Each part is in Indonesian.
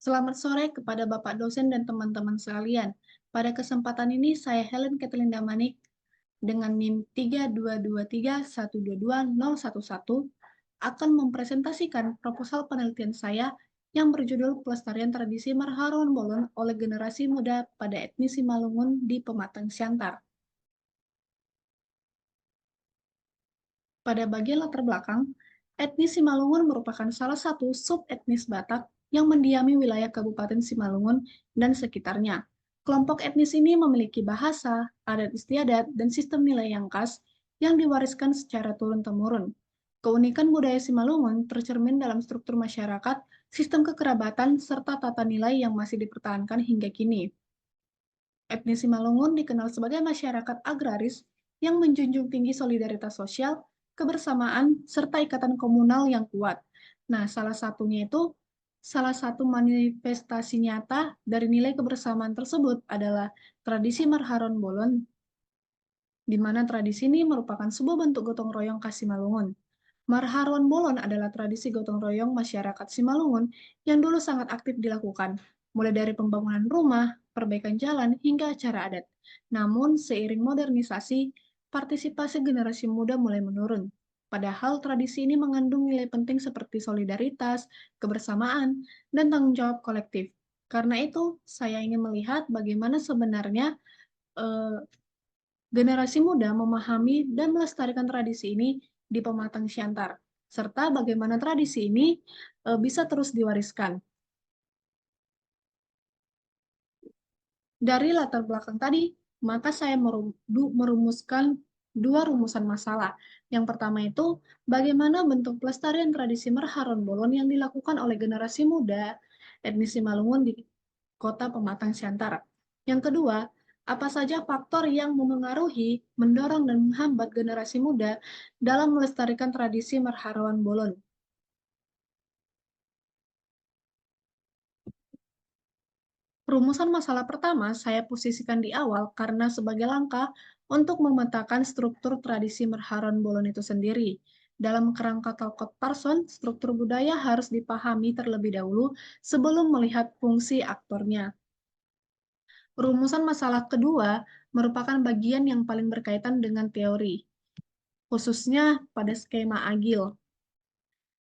Selamat sore kepada Bapak dosen dan teman-teman sekalian. Pada kesempatan ini, saya Helen Kathleen Damanik dengan NIM 32231220011 akan mempresentasikan proposal penelitian saya yang berjudul Pelestarian Tradisi Marharuan Bolon oleh Generasi Muda pada Etnis Simalungun di Pematang Siantar. Pada bagian latar belakang, etnis Simalungun merupakan salah satu sub-etnis Batak yang mendiami wilayah Kabupaten Simalungun dan sekitarnya. Kelompok etnis ini memiliki bahasa, adat istiadat, dan sistem nilai yang khas yang diwariskan secara turun-temurun. Keunikan budaya Simalungun tercermin dalam struktur masyarakat, sistem kekerabatan, serta tata nilai yang masih dipertahankan hingga kini. Etnis Simalungun dikenal sebagai masyarakat agraris yang menjunjung tinggi solidaritas sosial, kebersamaan, serta ikatan komunal yang kuat. Nah, salah satu manifestasi nyata dari nilai kebersamaan tersebut adalah tradisi Marharon Bolon, di mana tradisi ini merupakan sebuah bentuk gotong royong khas Simalungun. Marharon Bolon adalah tradisi gotong royong masyarakat Simalungun yang dulu sangat aktif dilakukan, mulai dari pembangunan rumah, perbaikan jalan, hingga acara adat. Namun, seiring modernisasi, partisipasi generasi muda mulai menurun. Padahal tradisi ini mengandung nilai penting seperti solidaritas, kebersamaan, dan tanggung jawab kolektif. Karena itu, saya ingin melihat bagaimana sebenarnya eh, generasi muda memahami dan melestarikan tradisi ini di Pematang Siantar, serta bagaimana tradisi ini bisa terus diwariskan. Dari latar belakang tadi, maka saya merumuskan dua rumusan masalah. Yang pertama itu, bagaimana bentuk pelestarian tradisi Merharon Bolon yang dilakukan oleh generasi muda etnis Simalungun di Kota Pematang Siantar. Yang kedua, apa saja faktor yang memengaruhi, mendorong, dan menghambat generasi muda dalam melestarikan tradisi Merharuan Bolon. Rumusan masalah pertama saya posisikan di awal karena sebagai langkah untuk memetakan struktur tradisi Merharon Bolon itu sendiri. Dalam kerangka Talcott Parson, struktur budaya harus dipahami terlebih dahulu sebelum melihat fungsi aktornya. Rumusan masalah kedua merupakan bagian yang paling berkaitan dengan teori, khususnya pada skema agil,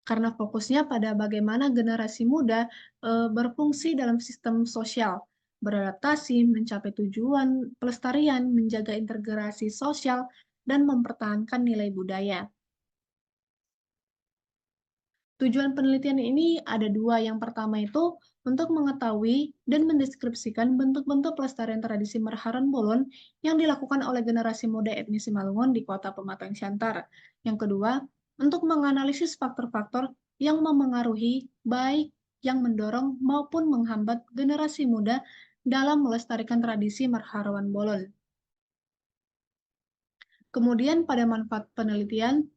karena fokusnya pada bagaimana generasi muda berfungsi dalam sistem sosial, beradaptasi, mencapai tujuan pelestarian, menjaga integrasi sosial, dan mempertahankan nilai budaya. Tujuan penelitian ini ada dua. Yang pertama itu untuk mengetahui dan mendeskripsikan bentuk-bentuk pelestarian tradisi Merharan Bolon yang dilakukan oleh generasi muda etnis Simalungun di Kota Pematang Siantar. Yang kedua, untuk menganalisis faktor-faktor yang memengaruhi baik yang mendorong maupun menghambat generasi muda dalam melestarikan tradisi Merharuan Bolon. Kemudian pada manfaat penelitian,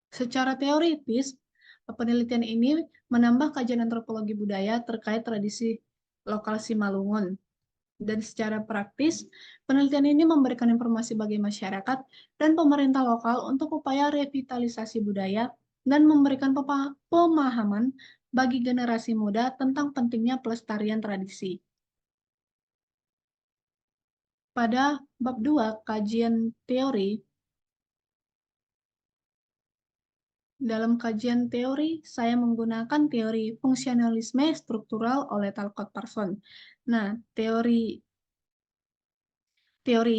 secara teoritis, penelitian ini menambah kajian antropologi budaya terkait tradisi lokal Simalungun. Dan secara praktis, penelitian ini memberikan informasi bagi masyarakat dan pemerintah lokal untuk upaya revitalisasi budaya dan memberikan pemahaman bagi generasi muda tentang pentingnya pelestarian tradisi. Pada bab 2, kajian teori, dalam kajian teori, saya menggunakan teori fungsionalisme struktural oleh Talcott Parson. Nah, teori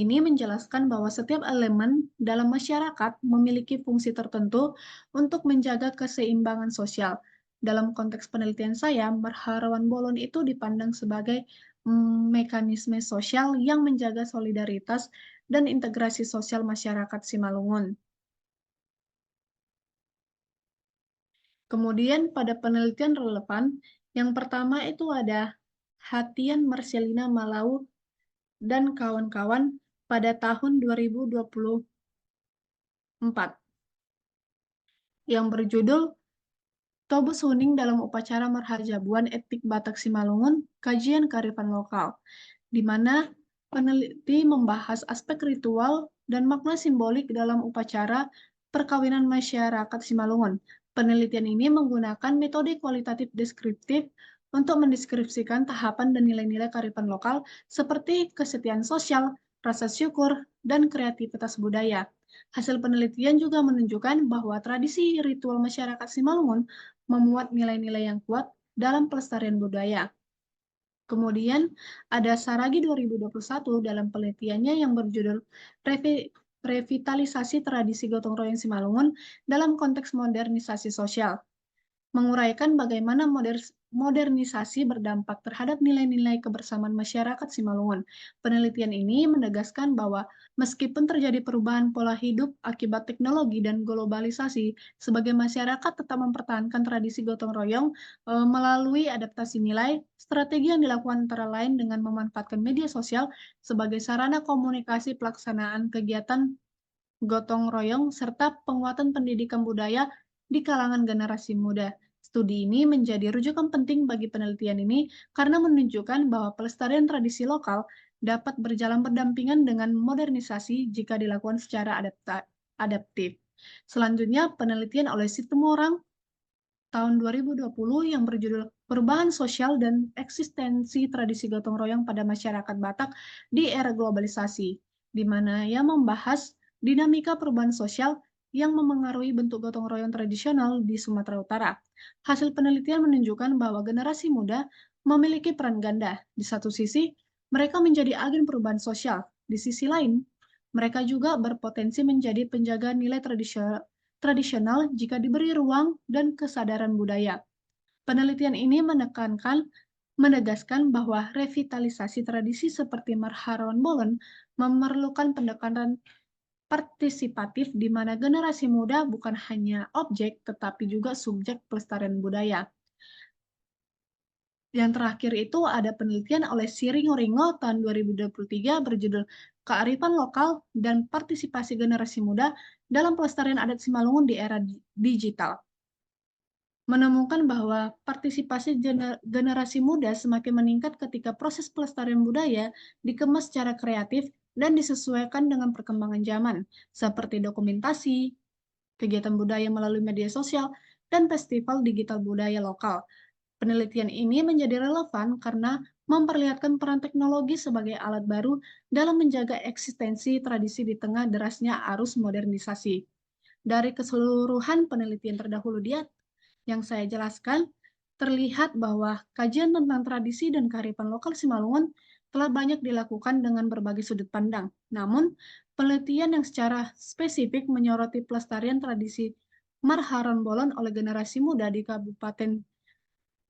ini menjelaskan bahwa setiap elemen dalam masyarakat memiliki fungsi tertentu untuk menjaga keseimbangan sosial. Dalam konteks penelitian saya, Marharuan Bolon itu dipandang sebagai mekanisme sosial yang menjaga solidaritas dan integrasi sosial masyarakat Simalungun. Kemudian pada penelitian relevan, yang pertama itu ada Hatian Marcelina Malau dan kawan-kawan pada tahun 2024 yang berjudul Tobus Huning dalam Upacara Marharjabuan Etnik Batak Simalungun, Kajian Kearifan Lokal, di mana peneliti membahas aspek ritual dan makna simbolik dalam upacara perkawinan masyarakat Simalungun. Penelitian ini menggunakan metode kualitatif deskriptif untuk mendeskripsikan tahapan dan nilai-nilai kearifan lokal seperti kesetiaan sosial, rasa syukur, dan kreativitas budaya. Hasil penelitian juga menunjukkan bahwa tradisi ritual masyarakat Simalungun memuat nilai-nilai yang kuat dalam pelestarian budaya. Kemudian ada Saragi 2021 dalam penelitiannya yang berjudul Revitalisasi Tradisi Gotong Royong Simalungun dalam Konteks Modernisasi Sosial, menguraikan bagaimana modernisasi berdampak terhadap nilai-nilai kebersamaan masyarakat Simalungun. Penelitian ini menegaskan bahwa meskipun terjadi perubahan pola hidup akibat teknologi dan globalisasi, sebagai masyarakat tetap mempertahankan tradisi gotong royong melalui adaptasi nilai. Strategi yang dilakukan antara lain dengan memanfaatkan media sosial sebagai sarana komunikasi pelaksanaan kegiatan gotong royong, serta penguatan pendidikan budaya di kalangan generasi muda. Studi ini menjadi rujukan penting bagi penelitian ini karena menunjukkan bahwa pelestarian tradisi lokal dapat berjalan berdampingan dengan modernisasi jika dilakukan secara adaptif. Selanjutnya, penelitian oleh Situmorang tahun 2020 yang berjudul Perubahan Sosial dan Eksistensi Tradisi Gotong Royong pada Masyarakat Batak di Era Globalisasi, di mana ia membahas dinamika perubahan sosial yang memengaruhi bentuk gotong royong tradisional di Sumatera Utara. Hasil penelitian menunjukkan bahwa generasi muda memiliki peran ganda. Di satu sisi, mereka menjadi agen perubahan sosial. Di sisi lain, mereka juga berpotensi menjadi penjaga nilai tradisional jika diberi ruang dan kesadaran budaya. Penelitian ini menegaskan bahwa revitalisasi tradisi seperti Marharon Bolon memerlukan pendekatan partisipatif di mana generasi muda bukan hanya objek tetapi juga subjek pelestarian budaya. Yang terakhir itu ada penelitian oleh Siringo Ringo tahun 2023 berjudul Kearifan Lokal dan Partisipasi Generasi Muda dalam Pelestarian Adat Simalungun di Era Digital. Menemukan bahwa partisipasi generasi muda semakin meningkat ketika proses pelestarian budaya dikemas secara kreatif dan disesuaikan dengan perkembangan zaman, seperti dokumentasi, kegiatan budaya melalui media sosial, dan festival digital budaya lokal. Penelitian ini menjadi relevan karena memperlihatkan peran teknologi sebagai alat baru dalam menjaga eksistensi tradisi di tengah derasnya arus modernisasi. Dari keseluruhan penelitian terdahulu yang saya jelaskan, terlihat bahwa kajian tentang tradisi dan kearifan lokal Simalungun telah banyak dilakukan dengan berbagai sudut pandang. Namun, penelitian yang secara spesifik menyoroti pelestarian tradisi Marharon Bolon oleh generasi muda di Kabupaten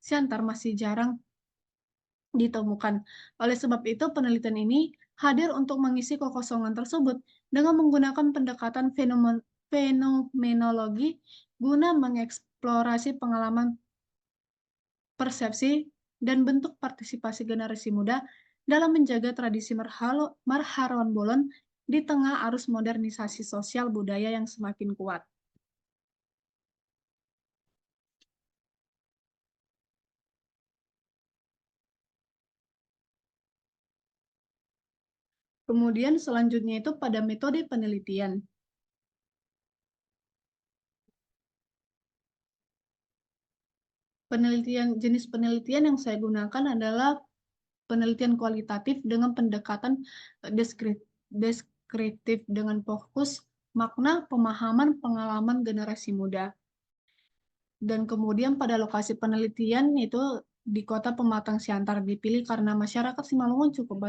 Siantar masih jarang ditemukan. Oleh sebab itu, penelitian ini hadir untuk mengisi kekosongan tersebut dengan menggunakan pendekatan fenomenologi guna mengeksplorasi pengalaman, persepsi, dan bentuk partisipasi generasi muda dalam menjaga tradisi Marharon Bolon di tengah arus modernisasi sosial budaya yang semakin kuat. Kemudian selanjutnya itu pada metode penelitian. Jenis penelitian yang saya gunakan adalah penelitian kualitatif dengan pendekatan deskriptif dengan fokus makna, pemahaman, pengalaman generasi muda. Dan kemudian pada lokasi penelitian itu di Kota Pematang Siantar dipilih karena masyarakat Simalungun cukup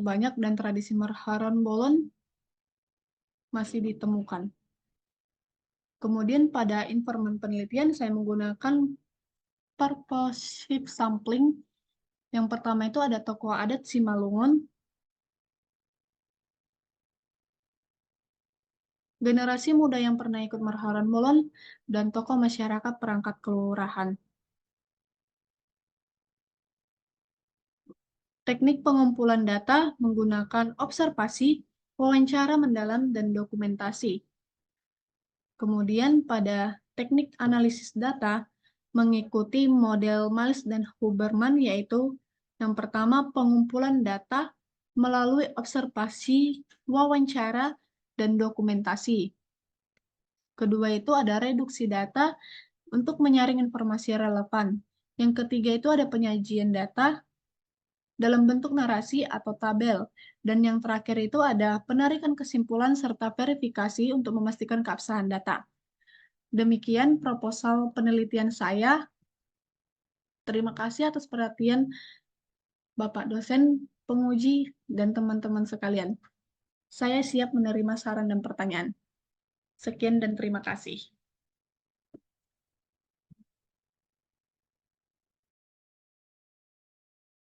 banyak dan tradisi Marharon Bolon masih ditemukan. Kemudian pada informan penelitian saya menggunakan purposive sampling. Yang pertama itu ada tokoh adat Simalungun, generasi muda yang pernah ikut Marharon Bolon, dan tokoh masyarakat perangkat kelurahan. Teknik pengumpulan data menggunakan observasi, wawancara mendalam, dan dokumentasi. Kemudian pada teknik analisis data mengikuti model Miles dan Huberman, yaitu yang pertama pengumpulan data melalui observasi, wawancara, dan dokumentasi. Kedua itu ada reduksi data untuk menyaring informasi relevan. Yang ketiga itu ada penyajian data dalam bentuk narasi atau tabel. Dan yang terakhir itu ada penarikan kesimpulan serta verifikasi untuk memastikan keabsahan data. Demikian proposal penelitian saya. Terima kasih atas perhatian Bapak dosen, penguji, dan teman-teman sekalian. Saya siap menerima saran dan pertanyaan. Sekian dan terima kasih.